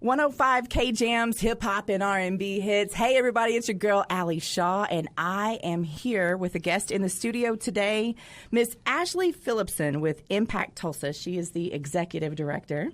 105 K Jams, hip hop and R&B hits. Hey everybody, it's your girl Allie Shaw, and I am here with a guest in the studio today, Miss Ashley Phillipsen with ImpactTulsa. She is the executive director,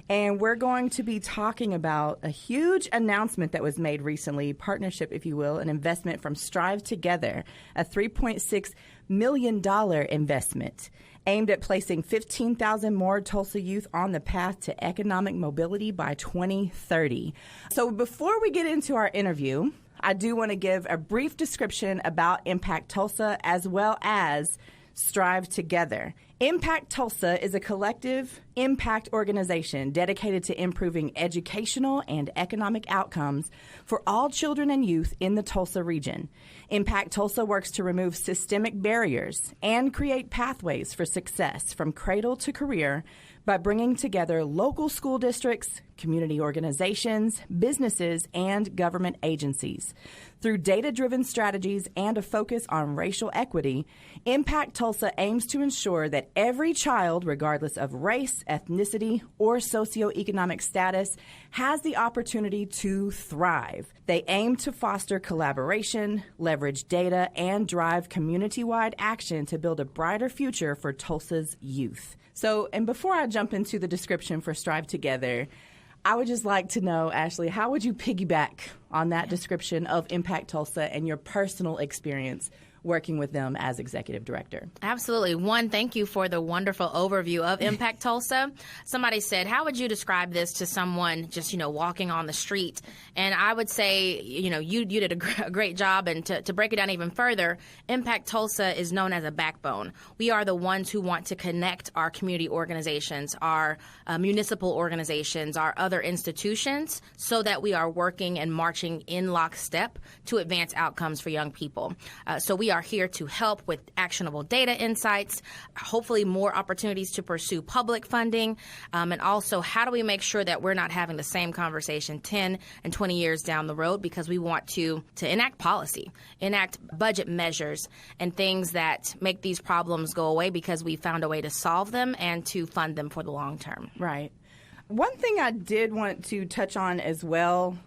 and we're going to be talking about a huge announcement that was made recently, partnership, if you will, an investment from StriveTogether, a $3.6 million investment aimed at placing 15,000 more Tulsa youth on the path to economic mobility by 2030. So before we get into our interview, I do want to give a brief description about ImpactTulsa as well as StriveTogether. ImpactTulsa is a collective impact organization dedicated to improving educational and economic outcomes for all children and youth in the Tulsa region. ImpactTulsa works to remove systemic barriers and create pathways for success from cradle to career by bringing together local school districts, community organizations, businesses, and government agencies. Through data-driven strategies and a focus on racial equity, ImpactTulsa aims to ensure that every child, regardless of race, ethnicity, or socioeconomic status, has the opportunity to thrive. They aim to foster collaboration, leverage data, and drive community-wide action to build a brighter future for Tulsa's youth. So, and before I jump into the description for StriveTogether, I would just like to know, Ashley, how would you piggyback on that description of ImpactTulsa and your personal experience working with them as executive director? Absolutely. One, thank you for the wonderful overview of ImpactTulsa. Somebody said, how would you describe this to someone just, walking on the street? And I would say, you did a great job. And to break it down even further, ImpactTulsa is known as a backbone. We are the ones who want to connect our community organizations, our municipal organizations, our other institutions, so that we are working and marching in lockstep to advance outcomes for young people. So we are here to help with actionable data insights, hopefully more opportunities to pursue public funding, and also how do we make sure that we're not having the same conversation 10 and 20 years down the road, because we want to enact policy, enact budget measures and things that make these problems go away because we found a way to solve them and to fund them for the long term. Right. One thing I did want to touch on as well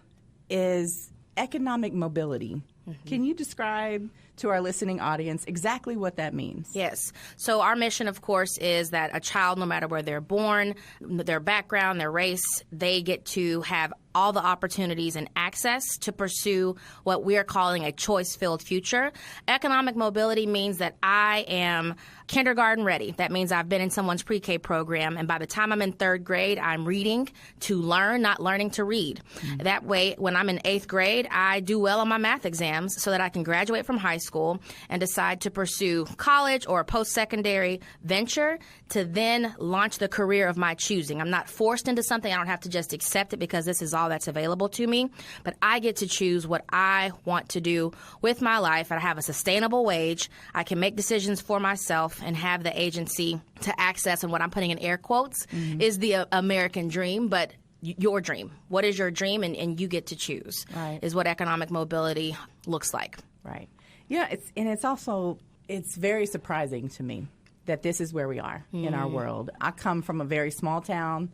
is economic mobility. Can you describe to our listening audience exactly what that means? Yes. So our mission, of course, is that a child, no matter where they're born, their background, their race, they get to have all the opportunities and access to pursue what we are calling a choice-filled future. Economic mobility means that I am kindergarten ready. That means I've been in someone's pre-K program, and by the time I'm in third grade, I'm reading to learn, not learning to read. Mm-hmm. That way, when I'm in eighth grade, I do well on my math exams so that I can graduate from high school and decide to pursue college or a post-secondary venture to then launch the career of my choosing. I'm not forced into something. I don't have to just accept it because this is all that's available to me, but I get to choose what I want to do with my life. I have a sustainable wage. I can make decisions for myself and have the agency to access, and what I'm putting in air quotes is the American dream, but your dream. What is your dream? And you get to choose, right, is what economic mobility looks like. Right. Yeah, it's very surprising to me that this is where we are in our world. I come from a very small town.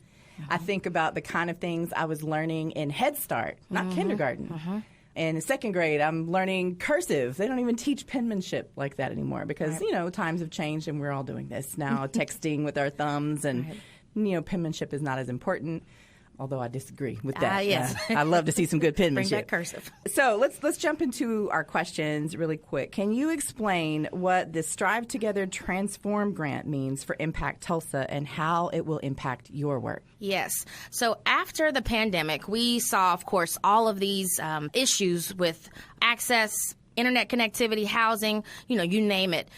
I think about the kind of things I was learning in Head Start, not kindergarten. And in second grade, I'm learning cursive. They don't even teach penmanship like that anymore because, times have changed and we're all doing this now, texting with our thumbs, and, penmanship is not as important. Although I disagree with that. Yes. I'd love to see some good penmanship. Bring back cursive. So let's jump into our questions really quick. Can you explain what the StriveTogether Transform Grant means for ImpactTulsa and how it will impact your work? Yes. So after the pandemic, we saw, of course, all of these issues with access, internet connectivity, housing, you name it,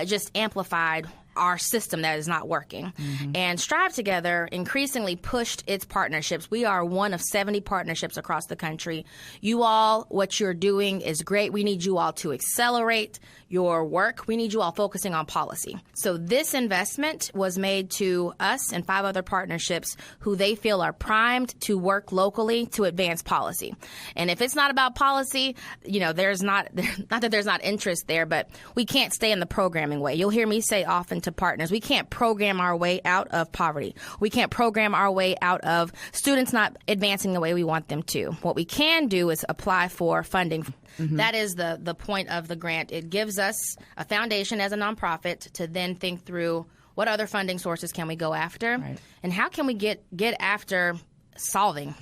just amplified our system that is not working. And StriveTogether increasingly pushed its partnerships. We are one of 70 partnerships across the country. You all, what you're doing is great. We need you all to accelerate your work. We need you all focusing on policy. So this investment was made to us and 5 other partnerships who they feel are primed to work locally to advance policy. And if it's not about policy, there's not that there's not interest there, but we can't stay in the programming way. You'll hear me say often to partners. We can't program our way out of poverty. We can't program our way out of students not advancing the way we want them to. What we can do is apply for funding. That is the point of the grant. It gives us a foundation as a nonprofit to then think through what other funding sources can we go after, and how can we get after solving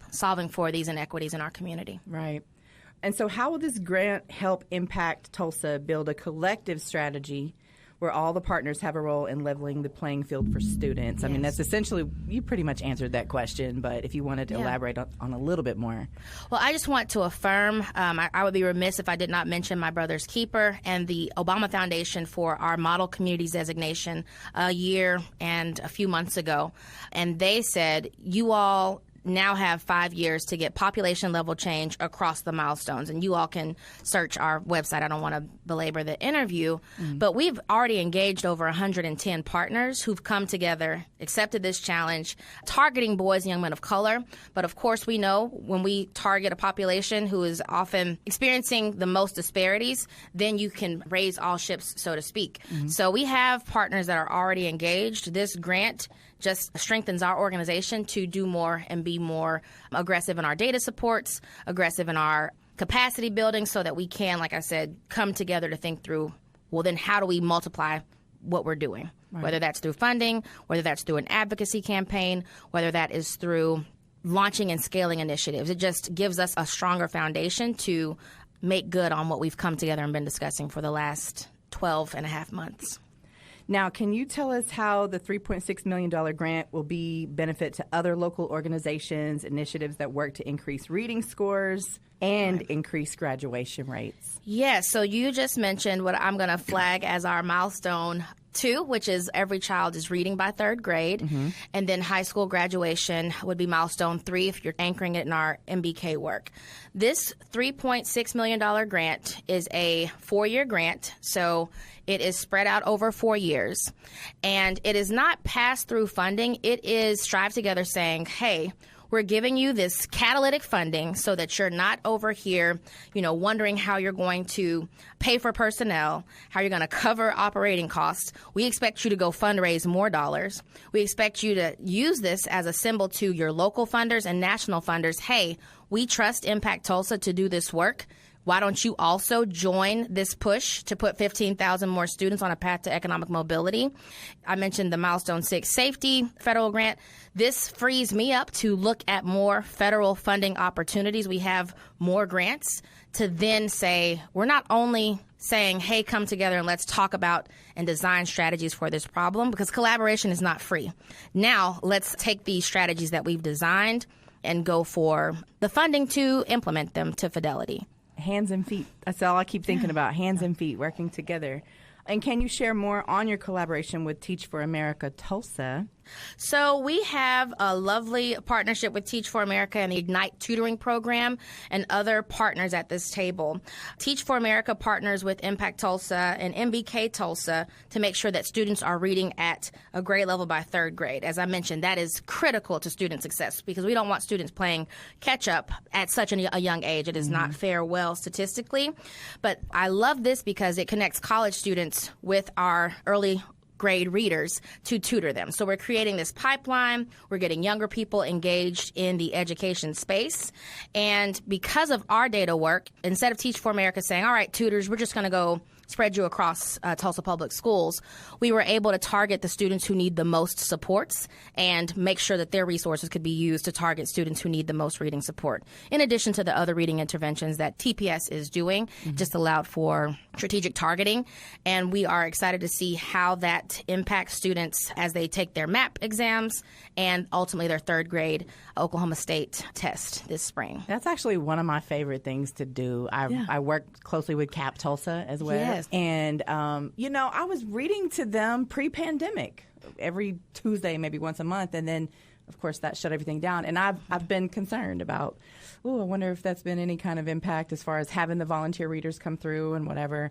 for these inequities in our community. Right. And so how will this grant help Impact Tulsa build a collective strategy where all the partners have a role in leveling the playing field for students? I mean, that's essentially, you pretty much answered that question, but if you wanted to elaborate on a little bit more. Well, I just want to affirm, I would be remiss if I did not mention my brother's keeper and the Obama Foundation for our Model Communities designation a year and a few months ago. And they said, you all now have 5 years to get population level change across the milestones. And you all can search our website. I don't want to belabor the interview, but we've already engaged over 110 partners who've come together, accepted this challenge, targeting boys and young men of color. But of course, we know when we target a population who is often experiencing the most disparities, then you can raise all ships, so to speak. So we have partners that are already engaged. This grant just strengthens our organization to do more and be more aggressive in our data supports, aggressive in our capacity building, so that we can, like I said, come together to think through, well, then how do we multiply what we're doing? Whether that's through funding, whether that's through an advocacy campaign, whether that is through launching and scaling initiatives. It just gives us a stronger foundation to make good on what we've come together and been discussing for the last 12 and a half months. Now, can you tell us how the $3.6 million grant will be benefit to other local organizations, initiatives that work to increase reading scores and increase graduation rates? Yes, so you just mentioned what I'm going to flag as our milestone 2, which is every child is reading by 3rd grade. And then high school graduation would be milestone 3 if you're anchoring it in our MBK work. This $3.6 million grant is a 4-year grant, so it is spread out over 4 years. And it is not pass-through funding. It is StriveTogether saying, hey, we're giving you this catalytic funding so that you're not over here, wondering how you're going to pay for personnel, how you're going to cover operating costs. We expect you to go fundraise more dollars. We expect you to use this as a symbol to your local funders and national funders. Hey, we trust Impact Tulsa to do this work. Why don't you also join this push to put 15,000 more students on a path to economic mobility? I mentioned the Milestone 6 Safety federal grant. This frees me up to look at more federal funding opportunities. We have more grants to then say, we're not only saying, hey, come together and let's talk about and design strategies for this problem, because collaboration is not free. Now, let's take these strategies that we've designed and go for the funding to implement them to fidelity. Hands and feet. That's all I keep thinking about, hands and feet working together. And can you share more on your collaboration with Teach for America Tulsa? So we have a lovely partnership with Teach for America and the Ignite tutoring program and other partners at this table. Teach for America partners with Impact Tulsa and MBK Tulsa to make sure that students are reading at a grade level by 3rd grade. As I mentioned, that is critical to student success because we don't want students playing catch up at such a young age. It does not fare well statistically. But I love this because it connects college students with our early grade readers to tutor them. So we're creating this pipeline. We're getting younger people engaged in the education space. And because of our data work, instead of Teach for America saying, all right, tutors, we're just going to go spread you across Tulsa Public Schools, we were able to target the students who need the most supports and make sure that their resources could be used to target students who need the most reading support. In addition to the other reading interventions that TPS is doing, just allowed for strategic targeting. And we are excited to see how that impacts students as they take their MAP exams and ultimately their 3rd grade Oklahoma State test this spring. That's actually one of my favorite things to do. I work closely with CAP Tulsa as well. Yes. And, I was reading to them pre-pandemic every Tuesday, maybe once a month. And then, of course, that shut everything down. And I've been concerned about, I wonder if that's been any kind of impact as far as having the volunteer readers come through and whatever.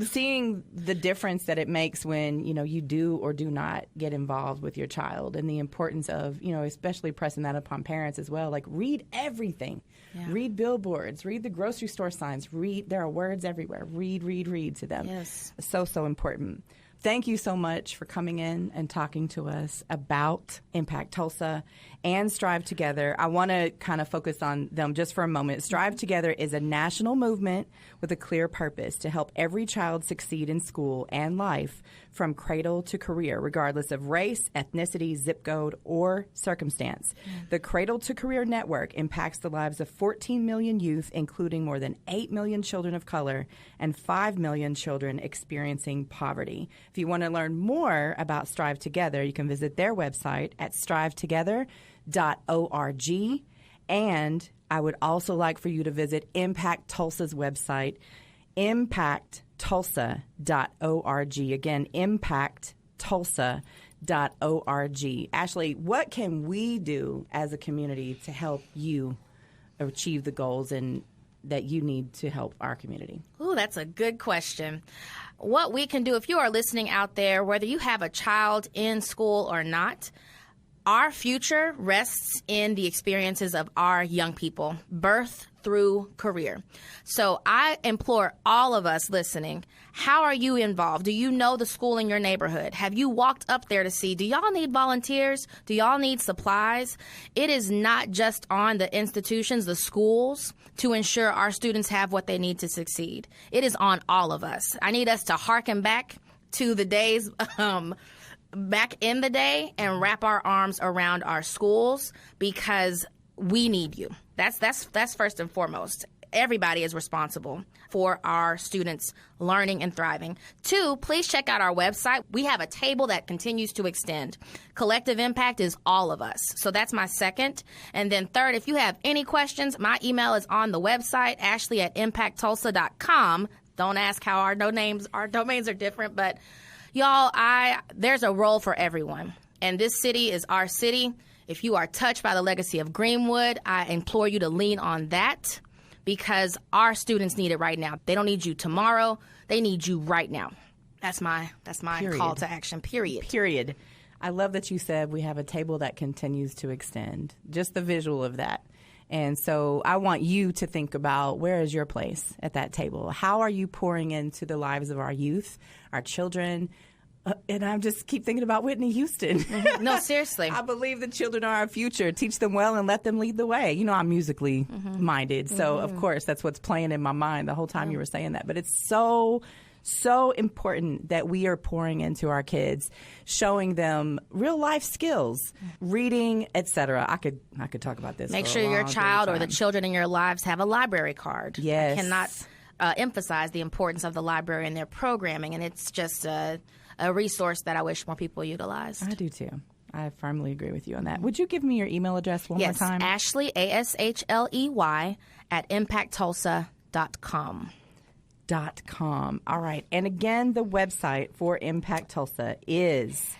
Seeing the difference that it makes when, you do or do not get involved with your child and the importance of, especially pressing that upon parents as well. Like, read everything. Yeah. Read billboards. Read the grocery store signs. There are words everywhere. Read to them. Yes. So important. thank you so much for coming in and talking to us about Impact Tulsa and StriveTogether. I want to kind of focus on them just for a moment. StriveTogether is a national movement with a clear purpose to help every child succeed in school and life from cradle to career, regardless of race, ethnicity, zip code, or circumstance. The Cradle to Career Network impacts the lives of 14 million youth, including more than 8 million children of color and 5 million children experiencing poverty. If you want to learn more about StriveTogether, you can visit their website at strivetogether.org. And I would also like for you to visit Impact Tulsa's website, ImpactTulsa.org. Again, ImpactTulsa.org. Ashley, what can we do as a community to help you achieve the goals and that you need to help our community? Ooh, that's a good question. What we can do, if you are listening out there, whether you have a child in school or not, our future rests in the experiences of our young people, birth through career. So I implore all of us listening, how are you involved? Do you know the school in your neighborhood? Have you walked up there to see, do y'all need volunteers? Do y'all need supplies? It is not just on the institutions, the schools, to ensure our students have what they need to succeed. It is on all of us. I need us to hearken back to the days back in the day and wrap our arms around our schools, because we need you. That's first and foremost. Everybody is responsible for our students learning and thriving. 2, please check out our website. We have a table that continues to extend. Collective impact is all of us. So that's my second. And then third, if you have any questions, my email is on the website, ashley@impacttulsa.com. Don't ask how our domains are different, but y'all, there's a role for everyone. And this city is our city. If you are touched by the legacy of Greenwood, I implore you to lean on that, because our students need it right now. They don't need you tomorrow. They need you right now. That's my call to action, period. I love that you said we have a table that continues to extend. Just the visual of that. And so I want you to think about, where is your place at that table? How are you pouring into the lives of our youth, our children? And I just keep thinking about Whitney Houston. No, seriously. I believe the children are our future. Teach them well and let them lead the way. You know, I'm musically minded. So, of course, that's what's playing in my mind the whole time you were saying that. But it's so important that we are pouring into our kids, showing them real life skills, reading, etc. I could talk about this. Make sure your child or the children in your lives have a library card. Yes. I cannot emphasize the importance of the library in their programming, and it's just a resource that I wish more people utilized. I do too. I firmly agree with you on that. Would you give me your email address one more time? Yes, Ashley, ASHLEY, @ImpactTulsa.com. All right. And again, the website for Impact Tulsa is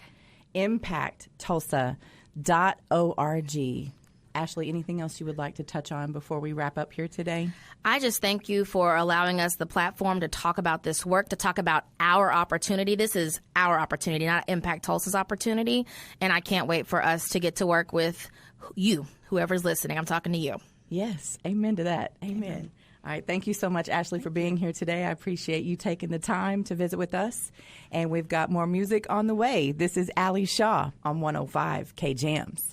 ImpactTulsa.org. Ashley, anything else you would like to touch on before we wrap up here today? I just thank you for allowing us the platform to talk about this work, to talk about our opportunity. This is our opportunity, not Impact Tulsa's opportunity. And I can't wait for us to get to work with you, whoever's listening. I'm talking to you. Yes. Amen to that. Amen. All right. Thank you so much, Ashley, for being here today. I appreciate you taking the time to visit with us. And we've got more music on the way. This is Ali Shaw on 105 K Jams.